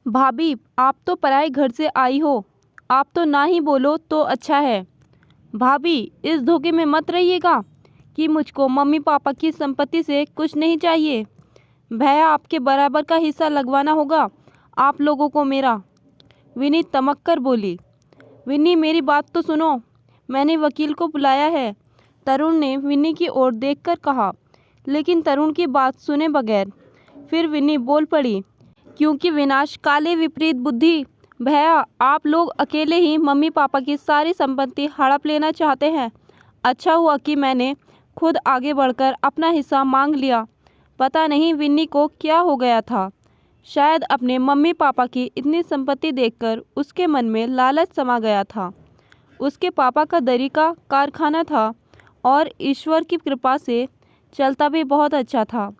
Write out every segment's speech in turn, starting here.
भाभी, आप तो पराए घर से आई हो। आप तो ना ही बोलो तो अच्छा है। भाभी, इस धोखे में मत रहिएगा कि मुझको मम्मी पापा की संपत्ति से कुछ नहीं चाहिए। भैया, आपके बराबर का हिस्सा लगवाना होगा आप लोगों को मेरा। विनी तमक कर बोली। विनी, मेरी बात तो सुनो, मैंने वकील को बुलाया है। तरुण ने विनी की ओर देखकर कहा। लेकिन तरुण की बात सुने बगैर फिर विनी बोल पड़ी, क्योंकि विनाश काले विपरीत बुद्धि। भैया, आप लोग अकेले ही मम्मी पापा की सारी संपत्ति हड़प लेना चाहते हैं। अच्छा हुआ कि मैंने खुद आगे बढ़कर अपना हिस्सा मांग लिया। पता नहीं विन्नी को क्या हो गया था। शायद अपने मम्मी पापा की इतनी संपत्ति देखकर उसके मन में लालच समा गया था। उसके पापा का दरी का कारखाना था और ईश्वर की कृपा से चलता भी बहुत अच्छा था।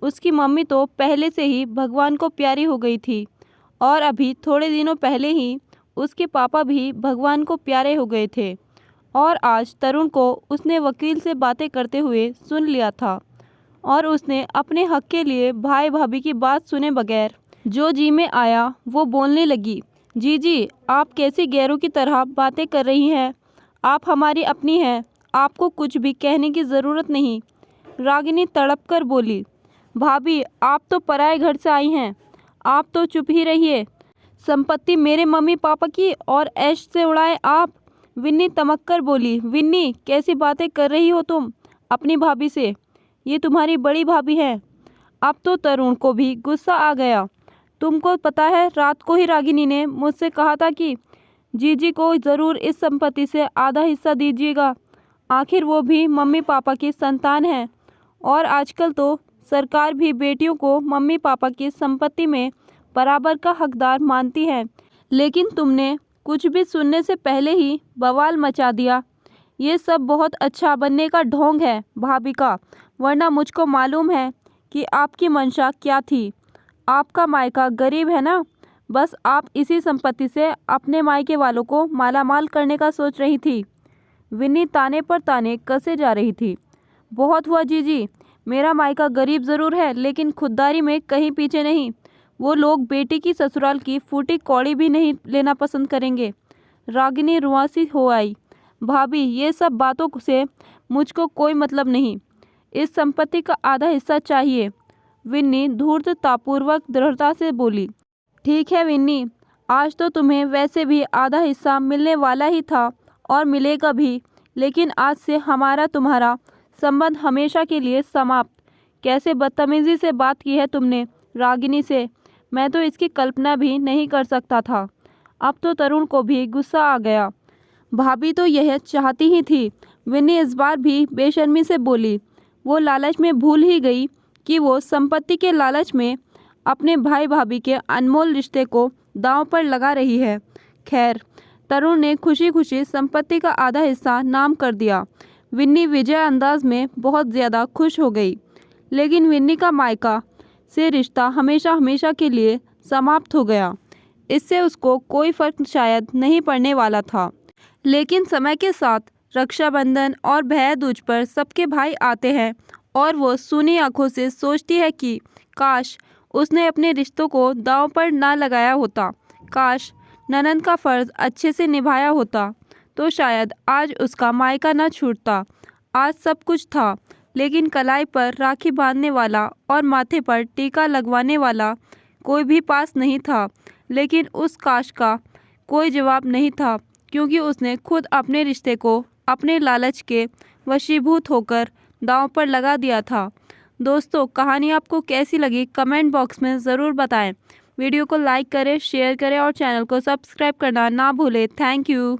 उसकी मम्मी तो पहले से ही भगवान को प्यारी हो गई थी और अभी थोड़े दिनों पहले ही उसके पापा भी भगवान को प्यारे हो गए थे। और आज तरुण को उसने वकील से बातें करते हुए सुन लिया था और उसने अपने हक के लिए भाई भाभी की बात सुने बगैर जो जी में आया वो बोलने लगी। जी, आप कैसी गैरों की तरह बातें कर रही हैं। आप हमारी अपनी हैं, आपको कुछ भी कहने की ज़रूरत नहीं। रागिनी तड़प कर बोली। भाभी, आप तो पराए घर से आई हैं, आप तो चुप ही रहिए। संपत्ति मेरे मम्मी पापा की और ऐश से उड़ाए आप। विन्नी तमक कर बोली। विन्नी, कैसी बातें कर रही हो तुम अपनी भाभी से? ये तुम्हारी बड़ी भाभी है। अब तो तरुण को भी गुस्सा आ गया। तुमको पता है, रात को ही रागिनी ने मुझसे कहा था कि जीजी को ज़रूर इस संपत्ति से आधा हिस्सा दीजिएगा। आखिर वो भी मम्मी पापा की संतान है और आजकल तो सरकार भी बेटियों को मम्मी पापा की संपत्ति में बराबर का हकदार मानती है। लेकिन तुमने कुछ भी सुनने से पहले ही बवाल मचा दिया। ये सब बहुत अच्छा बनने का ढोंग है भाभी का, वरना मुझको मालूम है कि आपकी मंशा क्या थी। आपका मायका गरीब है ना, बस आप इसी संपत्ति से अपने मायके वालों को मालामाल करने का सोच रही थी। विन्नी ताने पर ताने कसे जा रही थी। बहुत हुआ जीजी, मेरा मायका गरीब ज़रूर है लेकिन खुददारी में कहीं पीछे नहीं। वो लोग बेटी की ससुराल की फूटी कौड़ी भी नहीं लेना पसंद करेंगे। रागिनी रुआंसी हो आई। भाभी, ये सब बातों से मुझको कोई मतलब नहीं। इस संपत्ति का आधा हिस्सा चाहिए। विन्नी धूर्ततापूर्वक दृढ़ता से बोली। ठीक है विन्नी, आज तो तुम्हें वैसे भी आधा हिस्सा मिलने वाला ही था और मिलेगा भी, लेकिन आज से हमारा तुम्हारा संबंध हमेशा के लिए समाप्त। कैसे बदतमीजी से बात की है तुमने रागिनी से, मैं तो इसकी कल्पना भी नहीं कर सकता था। अब तो तरुण को भी गुस्सा आ गया। भाभी तो यह चाहती ही थी। विन्नी इस बार भी बेशर्मी से बोली। वो लालच में भूल ही गई कि वो संपत्ति के लालच में अपने भाई भाभी के अनमोल रिश्ते को दांव पर लगा रही है। खैर, तरुण ने खुशी खुशी संपत्ति का आधा हिस्सा नाम कर दिया। विन्नी विजय अंदाज में बहुत ज़्यादा खुश हो गई। लेकिन विन्नी का मायका से रिश्ता हमेशा हमेशा के लिए समाप्त हो गया। इससे उसको कोई फर्क शायद नहीं पड़ने वाला था। लेकिन समय के साथ रक्षाबंधन और भैया दूज पर सबके भाई आते हैं और वो सूनी आंखों से सोचती है कि काश उसने अपने रिश्तों को दांव पर ना लगाया होता। काश ननंद का फ़र्ज़ अच्छे से निभाया होता तो शायद आज उसका मायका न छूटता। आज सब कुछ था, लेकिन कलाई पर राखी बांधने वाला और माथे पर टीका लगवाने वाला कोई भी पास नहीं था। लेकिन उस काश का कोई जवाब नहीं था, क्योंकि उसने खुद अपने रिश्ते को अपने लालच के वशीभूत होकर दांव पर लगा दिया था। दोस्तों, कहानी आपको कैसी लगी कमेंट बॉक्स में ज़रूर बताएं। वीडियो को लाइक करें, शेयर करें और चैनल को सब्सक्राइब करना ना भूलें। Thank you.